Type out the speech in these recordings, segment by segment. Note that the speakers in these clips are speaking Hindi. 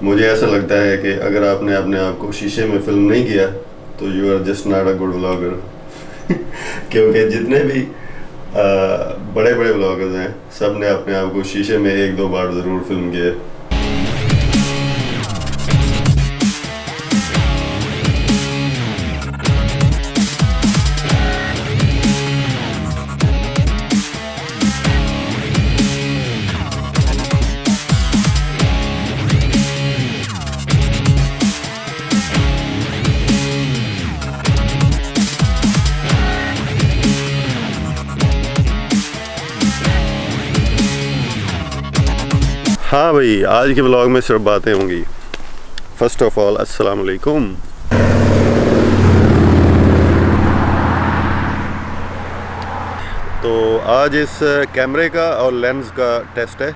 मुझे ऐसा लगता है कि अगर आपने अपने आप को शीशे में फिल्म नहीं किया तो you are just not a good vlogger. क्योंकि जितने भी बड़े बड़े व्लॉगर्स हैं सब ने अपने आप को शीशे में एक दो बार ज़रूर फिल्म किया। हाँ भाई, आज के ब्लॉग में सिर्फ बातें होंगी। फर्स्ट ऑफ ऑल अस्सलाम वालेकुम। तो आज इस कैमरे का और लेंस का टेस्ट है।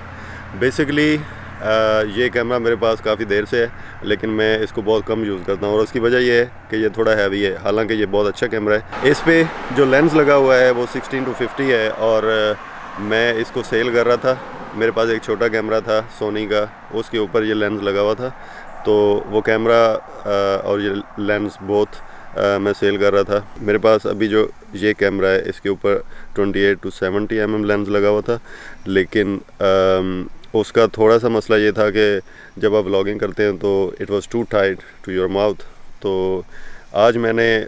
बेसिकली ये कैमरा मेरे पास काफ़ी देर से है, लेकिन मैं इसको बहुत कम यूज़ करता हूँ और उसकी वजह ये है कि ये थोड़ा हैवी है। हालांकि ये बहुत अच्छा कैमरा है। इस पे जो लेंस लगा हुआ है वो 16-50 है और मैं इसको सेल कर रहा था। मेरे पास एक छोटा कैमरा था सोनी का, उसके ऊपर ये लेंस लगा हुआ था, तो वो कैमरा और ये लेंस बोथ मैं सेल कर रहा था। मेरे पास अभी जो ये कैमरा है इसके ऊपर 28-70 mm लेंस लगा हुआ था, लेकिन उसका थोड़ा सा मसला ये था कि जब आप व्लॉगिंग करते हैं तो it was too tight to your mouth. तो आज मैंने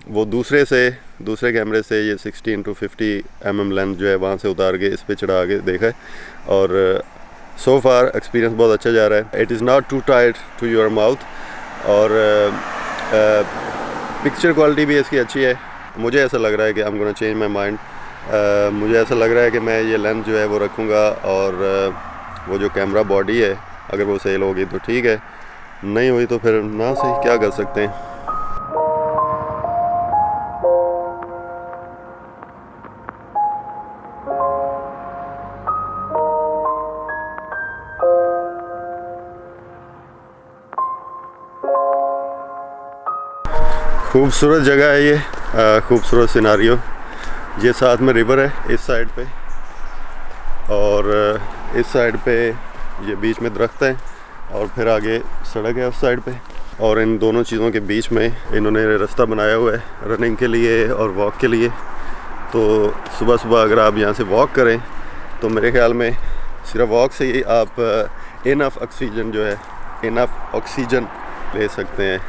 वो दूसरे कैमरे से ये 16-50 mm लेंस जो है वहाँ से उतार के इस पे चढ़ा के देखा है और सो फार एक्सपीरियंस बहुत अच्छा जा रहा है। It is not too tight to your mouth और पिक्चर क्वालिटी भी इसकी अच्छी है। मुझे ऐसा लग रहा है कि I am gonna change my mind. मुझे ऐसा लग रहा है कि मैं ये लेंस जो है वो रखूँगा और वो जो कैमरा बॉडी है अगर वो सेल होगी तो ठीक है, नहीं हुई तो फिर ना सही, क्या कर सकते हैं। खूबसूरत जगह है ये, खूबसूरत सिनारियो। ये साथ में रिवर है इस साइड पे और इस साइड पे ये बीच में दरख्त हैं और फिर आगे सड़क है उस साइड पे, और इन दोनों चीज़ों के बीच में इन्होंने रास्ता बनाया हुआ है रनिंग के लिए और वॉक के लिए। तो सुबह सुबह अगर आप यहाँ से वॉक करें तो मेरे ख्याल में सिर्फ वॉक से ही आप इनफ ऑक्सीजन ले सकते हैं।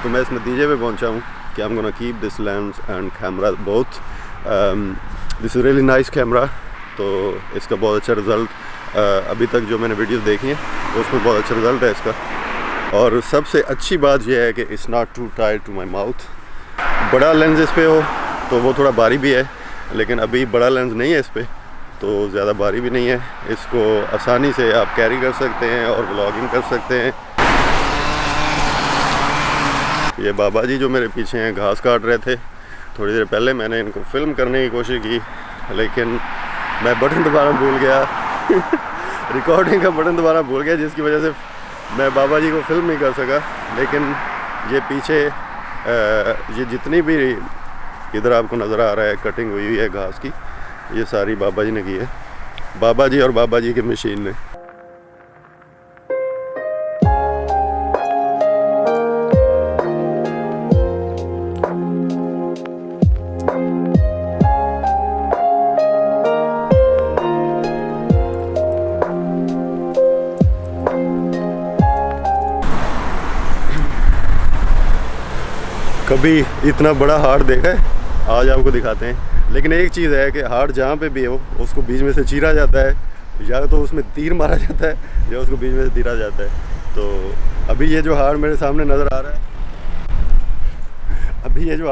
तो मैं इस नतीजे पे पहुंचा हूँ कि I am gonna keep this lens and camera both. This is really nice camera. तो इसका बहुत अच्छा रिज़ल्ट अभी तक जो मैंने वीडियोस देखी हैं उसमें बहुत अच्छा रिज़ल्ट है इसका। और सबसे अच्छी बात यह है कि it's not too tight to my mouth. बड़ा लेंस इस पे हो तो वो थोड़ा भारी भी है, लेकिन अभी बड़ा लेंस नहीं है इस पर तो ज़्यादा भारी भी नहीं है। इसको आसानी से आप कैरी कर सकते हैं और व्लॉगिंग कर सकते हैं। ये बाबा जी जो मेरे पीछे हैं घास काट रहे थे। थोड़ी देर पहले मैंने इनको फ़िल्म करने की कोशिश की, लेकिन मैं बटन दबाना भूल गया रिकॉर्डिंग का बटन दबाना भूल गया, जिसकी वजह से मैं बाबा जी को फ़िल्म नहीं कर सका। लेकिन ये पीछे ये जितनी भी इधर आपको नज़र आ रहा है कटिंग हुई है घास की, ये सारी बाबा जी ने की है। बाबा जी और बाबा जी की मशीन ने। कभी इतना बड़ा हार्ट देखा है? आज आपको दिखाते हैं। लेकिन एक चीज़ है कि हार्ट जहाँ पे भी हो उसको बीच में से चीरा जाता है, या तो उसमें तीर मारा जाता है या उसको बीच में से तीरा जाता है। तो अभी ये जो हार्ट मेरे सामने नज़र आ रहा है ये जो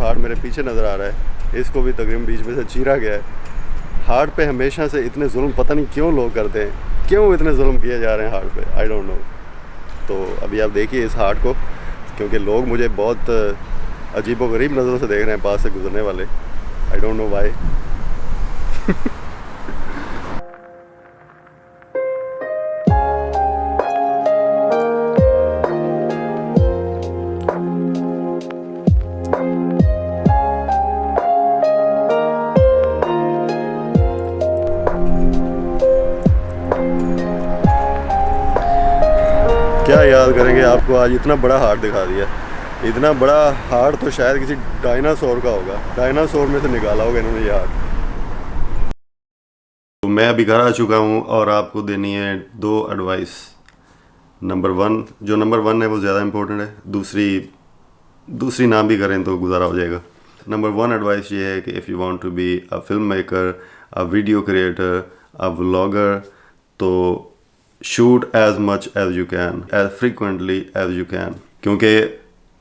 हार्ट मेरे पीछे नज़र आ रहा है इसको भी तकरीबन बीच में से चीरा गया है। हार्ट पे हमेशा से इतने जुल्म पता नहीं क्यों लोग करते हैं, क्यों इतने जुल्म किए जा रहे हैं हार्ट पे, आई डोंट नो। तो अभी आप देखिए इस हार्ट को, क्योंकि लोग मुझे बहुत अजीब व गरीब नज़रों से देख रहे हैं पास से गुजरने वाले, आई डोंट नो वाई। क्या याद करेंगे आपको आज इतना बड़ा हार्ट दिखा दिया। इतना बड़ा हार्ट तो शायद किसी डायनासोर का होगा, डायनासोर में से निकाला होगा इन्होंने यार। तो मैं अभी घर आ चुका हूँ और आपको देनी है 2 एडवाइस। नंबर 1, जो नंबर 1 है वो ज़्यादा इंपॉर्टेंट है, दूसरी ना भी करें तो गुजारा हो जाएगा। नंबर 1 एडवाइस ये है कि if you want to be a film maker, a video creator, a vlogger, तो shoot as much as you can, as frequently as you can, क्योंकि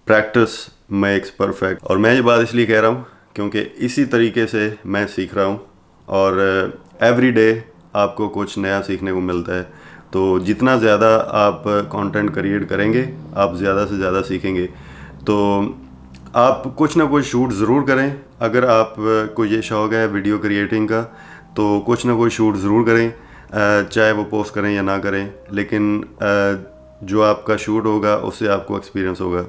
प्रैक्टिस मेक्स परफेक्ट। और मैं ये बात इसलिए कह रहा हूँ क्योंकि इसी तरीके से मैं सीख रहा हूँ और एवरी डे आपको कुछ नया सीखने को मिलता है। तो जितना ज़्यादा आप कंटेंट क्रिएट करेंगे आप ज़्यादा से ज़्यादा सीखेंगे। तो आप कुछ ना कुछ शूट ज़रूर करें। अगर आप को ये शौक़ है वीडियो क्रिएटिंग का तो कुछ ना कुछ शूट ज़रूर करें, चाहे वो पोस्ट करें या ना करें, लेकिन जो आपका शूट होगा उससे आपको एक्सपीरियंस होगा।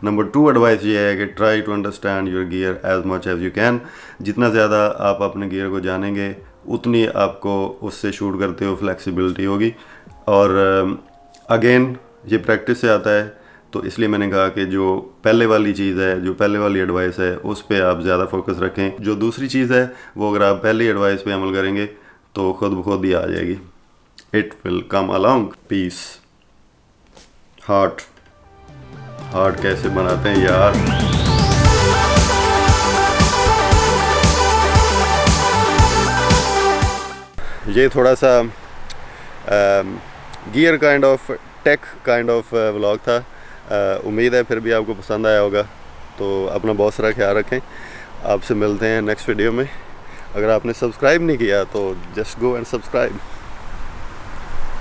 नंबर 2 एडवाइस ये है कि try to understand your gear as much as you can. जितना ज़्यादा आप अपने गियर को जानेंगे उतनी आपको उससे शूट करते हो फ्लेक्सिबिलिटी होगी। और अगेन ये प्रैक्टिस से आता है, तो इसलिए मैंने कहा कि जो पहले वाली चीज़ है, जो पहले वाली एडवाइस है, उस पर आप ज़्यादा फोकस रखें। जो दूसरी चीज़ है वो अगर आप पहली एडवाइस पे अमल करेंगे तो खुद ब खुद ही आ जाएगी। It will come along. Peace. Heart कैसे बनाते हैं यार। ये थोड़ा सा gear kind of, tech kind of vlog था। उम्मीद है फिर भी आपको पसंद आया होगा। तो अपना बहुत सारा ख्याल रखें। आपसे मिलते हैं नेक्स्ट वीडियो में। अगर आपने सब्सक्राइब नहीं किया तो जस्ट गो एंड सब्सक्राइब।